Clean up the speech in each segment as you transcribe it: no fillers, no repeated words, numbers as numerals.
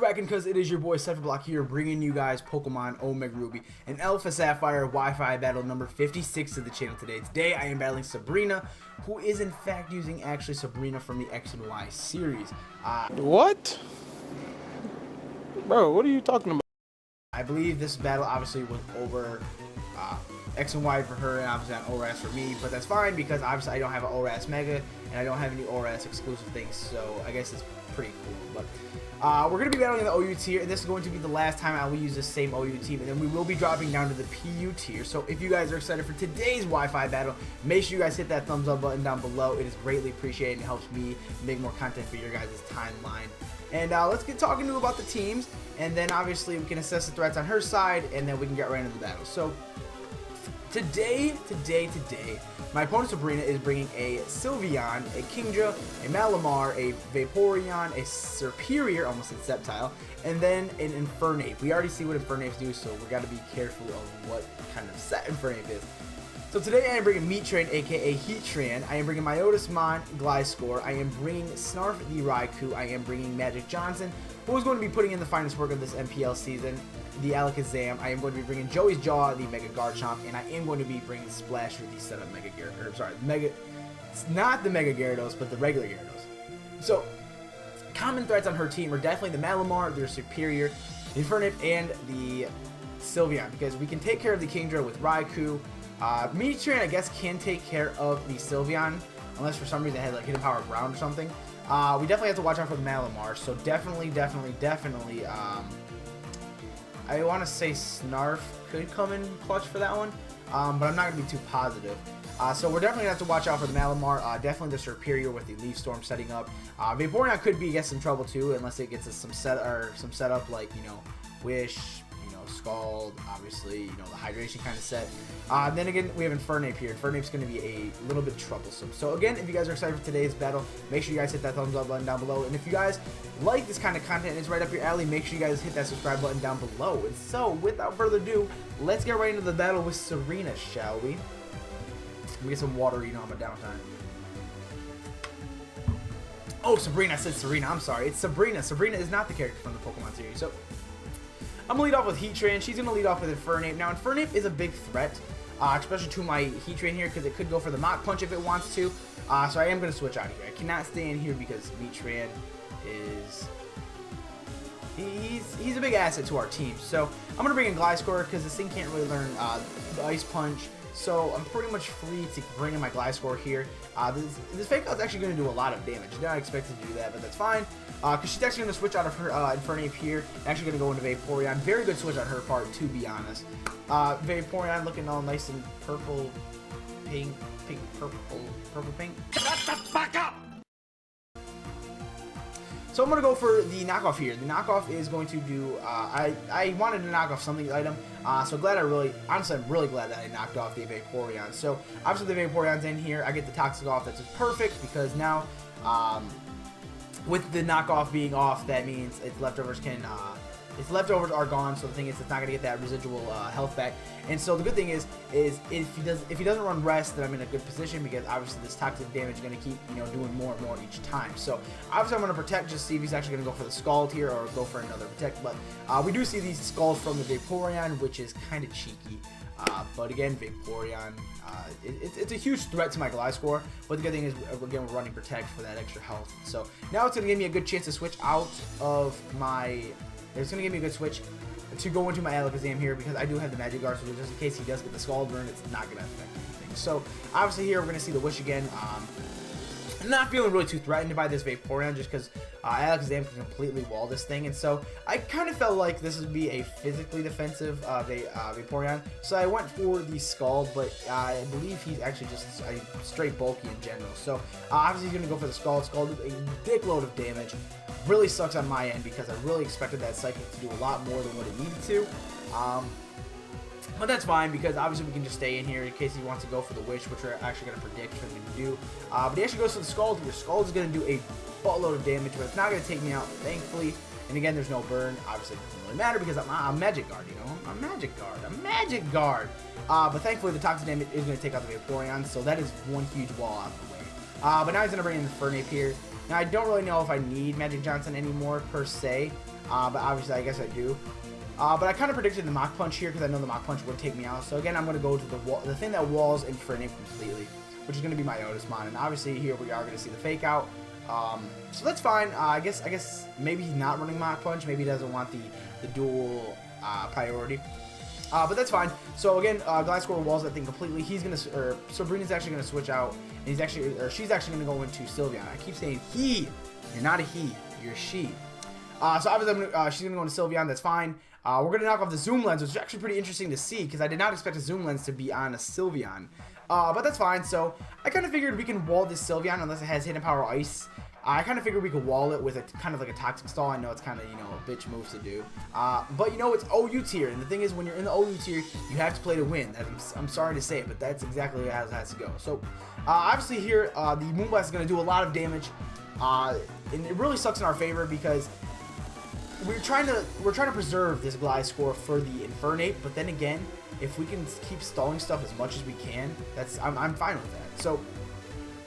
cracking? Because it is your boy Cipher here, bringing you guys Pokemon Omega Ruby and Alpha Sapphire Wi-Fi battle number 56 of the channel today. Today I am battling Sabrina, who is in fact using actually Sabrina from the X and Y series. What? Bro, what are you talking about? I believe this battle obviously was over X and Y for her and obviously on ORAS for me, but that's fine because obviously I don't have an ORAS Mega and I don't have any ORAS exclusive things, so I guess it's pretty cool. But we're going to be battling in the OU tier, and this is going to be the last time I will use this same OU team, and then we will be dropping down to the PU tier. So if you guys are excited for today's Wi-Fi battle, make sure you guys hit that thumbs up button down below. It is greatly appreciated and it helps me make more content for your guys' timeline. And let's get talking to about the teams, and then obviously we can assess the threats on her side, and then we can get right into the battle. So today, my opponent Sabrina is bringing a Sylveon, a Kingdra, a Malamar, a Vaporeon, a Serperior, almost a Sceptile, and then an Infernape. We already see what Infernapes do, so we got to be careful of what kind of set Infernape is. So today I am bringing Meatran, aka Heatran. I am bringing Myotismon, Gliscor. I am bringing Snarf the Raikou. I am bringing Magic Johnson, who is going to be putting in the finest work of this MPL season, the Alakazam. I am going to be bringing Joey's Jaw, the Mega Garchomp, and I am going to be bringing Splash for the setup Mega Gyarados. Sorry, it's not the Mega Gyarados, but the regular Gyarados. So common threats on her team are definitely the Malamar, their Superior, the Infernape, and the Sylveon, because we can take care of the Kingdra with Raikou. Meatran, I guess, can take care of the Sylveon, unless for some reason it had like hidden power ground or something. We definitely have to watch out for the Malamar, so definitely, I want to say Snarf could come in clutch for that one, but I'm not going to be too positive. So we're definitely going to have to watch out for the Malamar, definitely the Superior with the Leaf Storm setting up. Vaporeon could be against some trouble too, unless it gets us some setup like, you know, Wish, Scald, obviously, the hydration kind of set. Then again, we have Infernape here. Infernape's going to be a little bit troublesome. So again, if you guys are excited for today's battle, make sure you guys hit that thumbs up button down below. And if you guys like this kind of content and it's right up your alley, make sure you guys hit that subscribe button down below. And so, without further ado, let's get right into the battle with Sabrina, shall we? Let me get some water, on my downtime. Oh, Sabrina, I said Serena. I'm sorry. It's Sabrina. Sabrina is not the character from the Pokemon series. So I'm going to lead off with Heatran. She's going to lead off with Infernape. Now, Infernape is a big threat, especially to my Heatran here, because it could go for the Mach Punch if it wants to. So I am going to switch out of here. I cannot stay in here because Heatran is... He's a big asset to our team. So I'm going to bring in Gliscor because this thing can't really learn the Ice Punch. So I'm pretty much free to bring in my Gliscor here. This Fake Out's actually going to do a lot of damage. Did not expect it to do that, but that's fine. Because she's actually going to switch out of her Infernape here. Actually going to go into Vaporeon. Very good switch on her part, to be honest. Vaporeon looking all nice and purple, pink, purple, pink. Shut the fuck up! So I'm going to go for the knockoff here. The knockoff is going to do, I wanted to knock off something item, so honestly I'm really glad that I knocked off the Vaporeon. So obviously the Vaporeon's in here, I get the Toxic off, that's just perfect, because now, with the knockoff being off, that means its leftovers are gone, so the thing is it's not going to get that residual health back. And so the good thing is if he doesn't run rest, then I'm in a good position, because obviously this toxic damage is going to keep doing more and more each time. So obviously I'm going to protect, just see if he's actually going to go for the Scald here or go for another protect. But we do see these Scalds from the Vaporeon, which is kind of cheeky. But again, Vaporeon, it's a huge threat to my Gliscor, but the good thing is, again, we're running Protect for that extra health. So now it's going to give me a good chance to switch out of my... It's going to give me a good switch to go into my Alakazam here, because I do have the Magic Guard, so just in case he does get the Scald burn, it's not going to affect anything. So obviously here we're going to see the Wish again. I'm not feeling really too threatened by this Vaporeon, just because Alakazam can completely wall this thing, and so I kind of felt like this would be a physically defensive Vaporeon, so I went for the Scald, but I believe he's actually just straight bulky in general. So obviously he's going to go for the Scald. Scald did a dick load of damage. Really sucks on my end, because I really expected that Psychic to do a lot more than what it needed to. But that's fine, because obviously we can just stay in here in case he wants to go for the Wish, which we're actually going to predict what he's going to do. But he actually goes for the Scald here. Scald is going to do a buttload of damage, but it's not going to take me out, thankfully. And again, there's no burn. Obviously, it doesn't really matter because I'm Magic Guard, I'm Magic Guard. But thankfully, the Toxic damage is going to take out the Vaporeon, so that is one huge wall out of the way. But now he's going to bring in the Infernape here. Now, I don't really know if I need Magic Johnson anymore, per se. but obviously I guess I do. But I kind of predicted the Mach Punch here because I know the Mach Punch would take me out. So again, I'm going to go to the thing that walls Infernape completely, which is going to be my Otismon. And obviously here we are going to see the Fake Out. So that's fine. I guess maybe he's not running Mach Punch. Maybe he doesn't want the dual priority. But that's fine. So again, Gliscor walls that thing completely. Sabrina's actually gonna switch out, and she's actually gonna go into Sylveon. I keep saying he. You're not a he. You're a she. So obviously she's gonna go into Sylveon. That's fine. We're gonna knock off the Zoom Lens, which is actually pretty interesting to see because I did not expect a Zoom Lens to be on a Sylveon. But that's fine. So I kind of figured we can wall this Sylveon unless it has Hidden Power Ice. I kind of figured we could wall it with a kind of like a Toxic Stall. I know it's kind of, you know, a bitch move to do. But, you know, it's OU tier. And the thing is, when you're in the OU tier, you have to play to win. I'm sorry to say it, but that's exactly how it has to go. So, obviously here, the Moonblast is going to do a lot of damage. And it really sucks in our favor because we're trying to preserve this Gliscor for the Infernape. But then again, if we can keep stalling stuff as much as we can, I'm fine with that. So,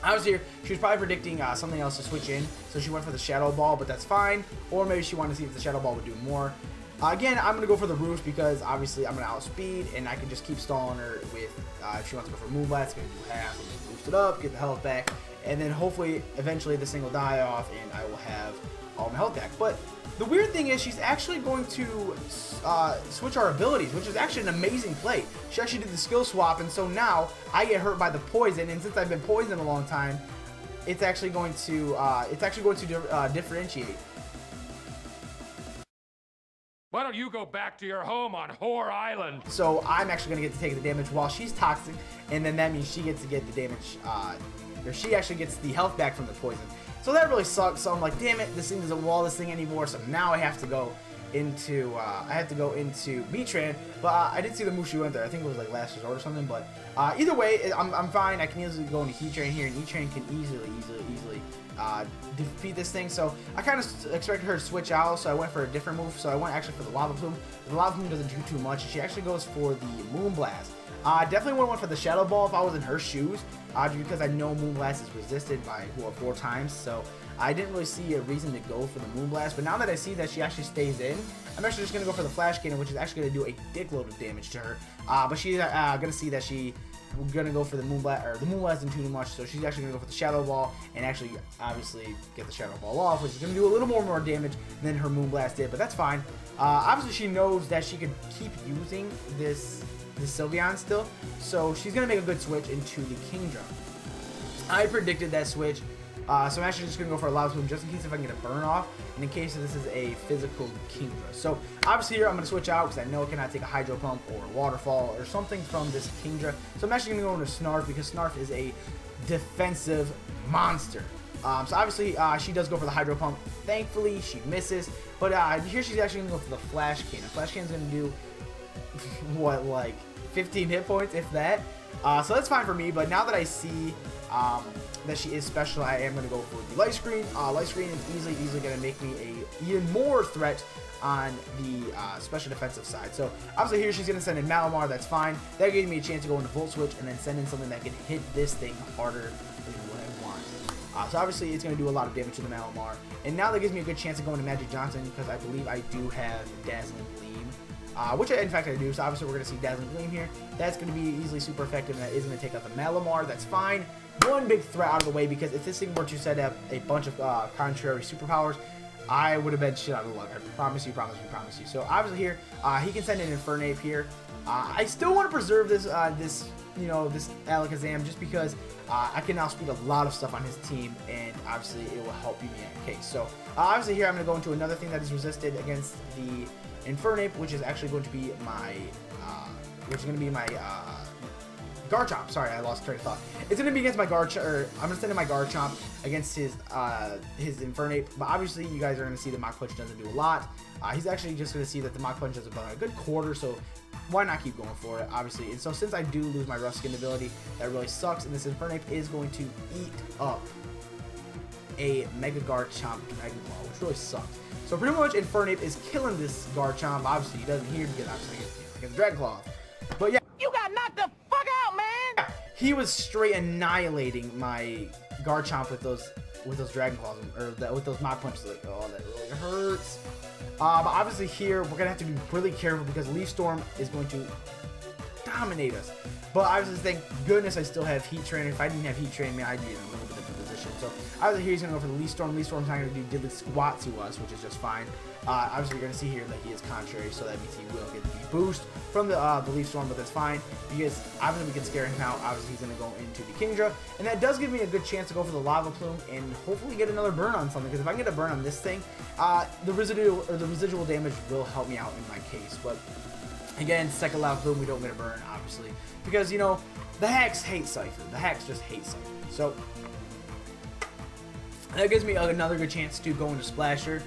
I was here. She was probably predicting something else to switch in, so she went for the Shadow Ball, but that's fine. Or maybe she wanted to see if the Shadow Ball would do more. Again, I'm going to go for the Roost because obviously I'm going to outspeed, and I can just keep stalling her with, if she wants to go for Moonblast, going to do half, and then boost it up, get the health back, and then hopefully, eventually, this thing will die off, and I will have all my health back. But the weird thing is she's actually going to switch our abilities, which is actually an amazing play. She actually did the skill swap, and so now I get hurt by the poison, and since I've been poisoned a long time, it's actually going to differentiate. Why don't you go back to your home on Whore Island? So I'm actually going to get to take the damage while she's toxic, and then that means she gets to get the damage, or she actually gets the health back from the poison. So that really sucks. So I'm like, damn it, this thing doesn't wall this thing anymore. So now I have to go into Beatran. But I did see the Mushu went there. I think it was like last resort or something. But either way, I'm fine. I can easily go into Heatran here, and Heatran can easily defeat this thing. So I kind of expected her to switch out, so I went for a different move. So I went actually for the Lava Plume. The Lava Plume doesn't do too much. She actually goes for the Moonblast. Definitely would have went for the Shadow Ball if I was in her shoes, because I know Moonblast is resisted by 4 times, so I didn't really see a reason to go for the Moonblast. But now that I see that she actually stays in, I'm actually just going to go for the Flash Cannon, which is actually going to do a dickload of damage to her. But she's going to see that we're going to go for the Moonblast, or the Moonblast didn't do too much, so she's actually going to go for the Shadow Ball, and actually, obviously, get the Shadow Ball off, which is going to do a little more damage than her Moonblast did, but that's fine. Obviously, she knows that she could keep using this Sylveon still, so she's going to make a good switch into the Kingdra. I predicted that switch, so I'm actually just going to go for a Lava Plume just in case if I can get a burn off, and in case this is a physical Kingdra. So obviously here I'm going to switch out because I know it cannot take a Hydro Pump or a Waterfall or something from this Kingdra. So I'm actually going to go into Snarf because Snarf is a defensive monster. So obviously she does go for the Hydro Pump. Thankfully she misses, but here she's actually going to go for the Flash Cannon. Flash Cannon's going to do what, like 15 hit points, if that. So that's fine for me, but now that I see that she is special, I am going to go for the Light Screen. Light Screen is easily going to make me a even more threat on the special defensive side. So obviously here she's going to send in Malamar, that's fine. That gave me a chance to go into Volt Switch and then send in something that can hit this thing harder than what I want. So obviously it's going to do a lot of damage to the Malamar. And now that gives me a good chance to go into Magic Johnson because I believe I do have Dazzling Gleam. Which in fact I do, so obviously we're going to see Dazzling Gleam here. That's going to be easily super effective, and that is going to take out the Malamar. That's fine. One big threat out of the way, because if this thing were to set up a bunch of contrary superpowers, I would have been shit out of luck. I promise you. So obviously here, he can send an Infernape here. I still want to preserve this Alakazam just because I can now speed a lot of stuff on his team, and obviously it will help me in case. So obviously here I'm going to go into another thing that is resisted against the Infernape, which is actually going to be my Garchomp. Sorry, I lost train of thought. It's going to be against my Garchomp, or I'm going to send in my Garchomp against his Infernape. But obviously, you guys are going to see the Mach Punch doesn't do a lot. He's actually just going to see that the Mach Punch does about a good quarter, so why not keep going for it, obviously. And so since I do lose my Rough Skin ability, that really sucks, and this Infernape is going to eat up a Mega Garchomp Dragon Ball, which really sucks. So pretty much Infernape is killing this Garchomp. Obviously, he doesn't hear because obviously he gets Dragon Claw. But yeah. You got knocked the fuck out, man! He was straight annihilating my Garchomp with those Dragon Claws, or with those Mach Punches. Like, oh, that really hurts. But obviously here, we're going to have to be really careful because Leaf Storm is going to dominate us. But obviously, thank goodness I still have Heat Train. If I didn't have Heat Train, man, I'd be in a little bit different position. So obviously here he's going to go for the Leaf Storm. Leaf Storm's not going to do diddly squat to us, which is just fine. Obviously, you're going to see here that he is contrary, so that means he will get the boost from the Leaf Storm, but that's fine because obviously we can scare him out. Obviously, he's going to go into the Kingdra, and that does give me a good chance to go for the Lava Plume and hopefully get another burn on something, because if I can get a burn on this thing, the residual damage will help me out in my case. But again, second Lava Plume, we don't get a burn, obviously, because, you know, the hacks hate Cipher. The hacks just hate Cipher. So that gives me another good chance to go into Splasher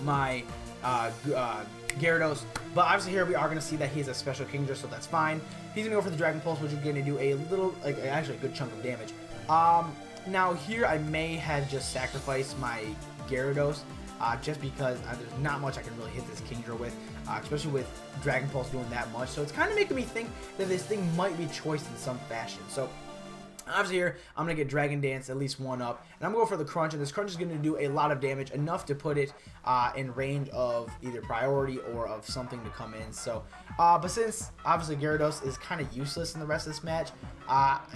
my Gyarados, but obviously here we are going to see that he has a special Kingdra, so that's fine. He's going to go for the Dragon Pulse, which is going to do a little, like, actually a good chunk of damage. Now here I may have just sacrificed my Gyarados, just because there's not much I can really hit this Kingdra with, especially with Dragon Pulse doing that much. So it's kind of making me think that this thing might be choiced in some fashion. So obviously here, I'm going to get Dragon Dance at least one up, and I'm going to go for the Crunch, and this Crunch is going to do a lot of damage, enough to put it in range of either priority or of something to come in. So, but since obviously Gyarados is kind of useless in the rest of this match,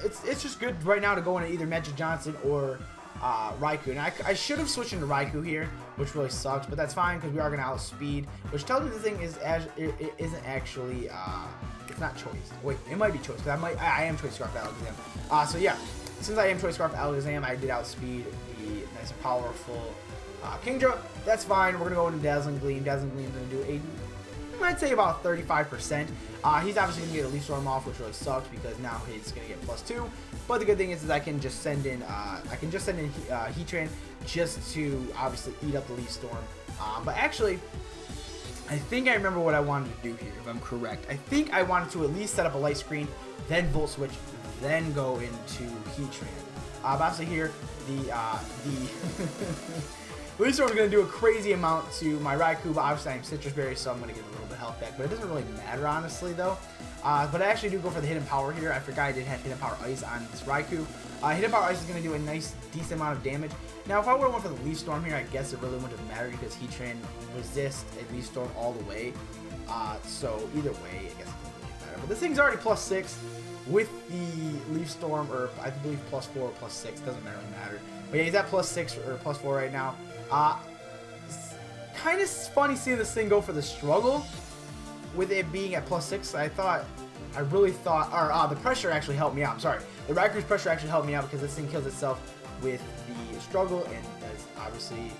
it's just good right now to go into either Magic Johnson or Raikou. Now, I should have switched into Raikou here, which really sucks, but that's fine because we are going to outspeed, which tells me the thing it isn't actually, it's not choice. Wait, it might be choice, because I am Choice Scarf Alakazam. So yeah, since I am Choice Scarf Alakazam, I did outspeed the nice and powerful Kingdra. That's fine. We're going to go into Dazzling Gleam. Dazzling Gleam is going to do I'd say about 35%. He's obviously going to get a Leaf Storm off, which really sucks because now he's going to get +2. But the good thing is I can just send in Heat Train just to obviously eat up the Leaf Storm. But actually, I think I remember what I wanted to do here, if I'm correct. I think I wanted to at least set up a light screen, then Volt Switch, then go into Heat Train. But obviously here, the Leaf Storm is going to do a crazy amount to my Raikou, but obviously I'm Citrus Berry, so I'm going to get a little bit of health back. But it doesn't really matter, honestly, though. But I actually do go for the Hidden Power here. I forgot I did have Hidden Power Ice on this Raikou. Hidden Power Ice is going to do a nice, decent amount of damage. Now, if I would have went for the Leaf Storm here, I guess it really wouldn't have mattered because Heat Train resists a Leaf Storm all the way. So either way, I guess it doesn't really matter. But this thing's already +6 with the Leaf Storm, or I believe +4 or +6. Doesn't really matter. But yeah, he's at +6 or +4 right now. It's kind of funny seeing this thing go for the struggle with it being at +6. I really thought, or the pressure actually helped me out. I'm sorry. The Raikou's pressure actually helped me out because this thing kills itself with the struggle, and that's obviously,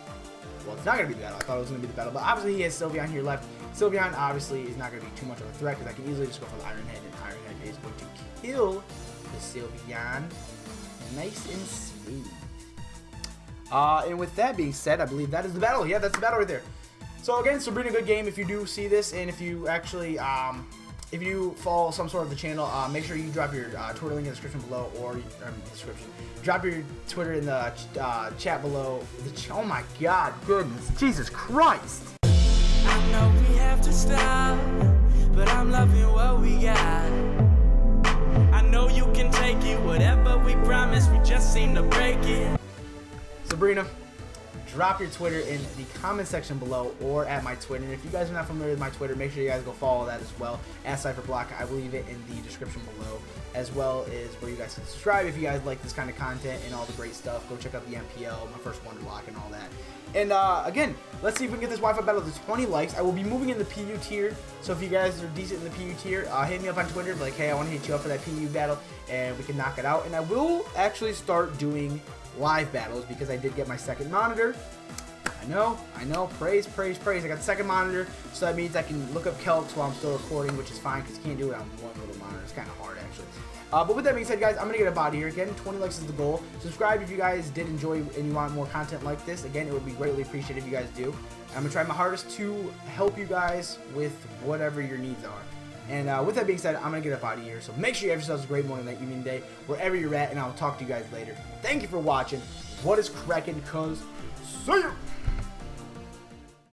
well, it's not going to be the battle. I thought it was going to be the battle, but obviously he has Sylveon here left. Sylveon obviously is not going to be too much of a threat because I can easily just go for the Iron Head, and Iron Head is going to kill the Sylveon nice and smooth. And with that being said, I believe that is the battle. Yeah, that's the battle right there. So again, Sabrina, good game. If you do see this, and if you actually, if you follow some sort of the channel, make sure you drop your Twitter link in the description below, or description. Drop your Twitter in the chat below. Oh my God, goodness, Jesus Christ! I know we have to stop, but I'm loving what we got. I know you can take it, whatever we promise, we just seem to break it. Sabrina, drop your Twitter in the comment section below or at my Twitter. And if you guys are not familiar with my Twitter, make sure you guys go follow that as well, at CipherBlock. I will leave it in the description below, as well as where you guys can subscribe if you guys like this kind of content and all the great stuff. Go check out the MPL, my first Wonder Block, and all that. And again, let's see if we can get this Wi-Fi battle to 20 likes. I will be moving in the PU tier, so if you guys are decent in the PU tier, hit me up on Twitter, like, hey, I want to hit you up for that PU battle, and we can knock it out. And I will actually start doing live battles because I did get my second monitor. I know, praise. I got the second monitor, so that means I can look up Kelps while I'm still recording, which is fine because you can't do it on one little monitor. It's kind of hard, actually. But with that being said, guys, I'm going to get up out of here. Again, 20 likes is the goal. Subscribe if you guys did enjoy and you want more content like this. Again, it would be greatly appreciated if you guys do. I'm going to try my hardest to help you guys with whatever your needs are. And with that being said, I'm going to get up out of here. So make sure you have yourselves a great morning, night, evening, day, wherever you're at, and I'll talk to you guys later. Thank you for watching. What is cracking, cuz? See ya!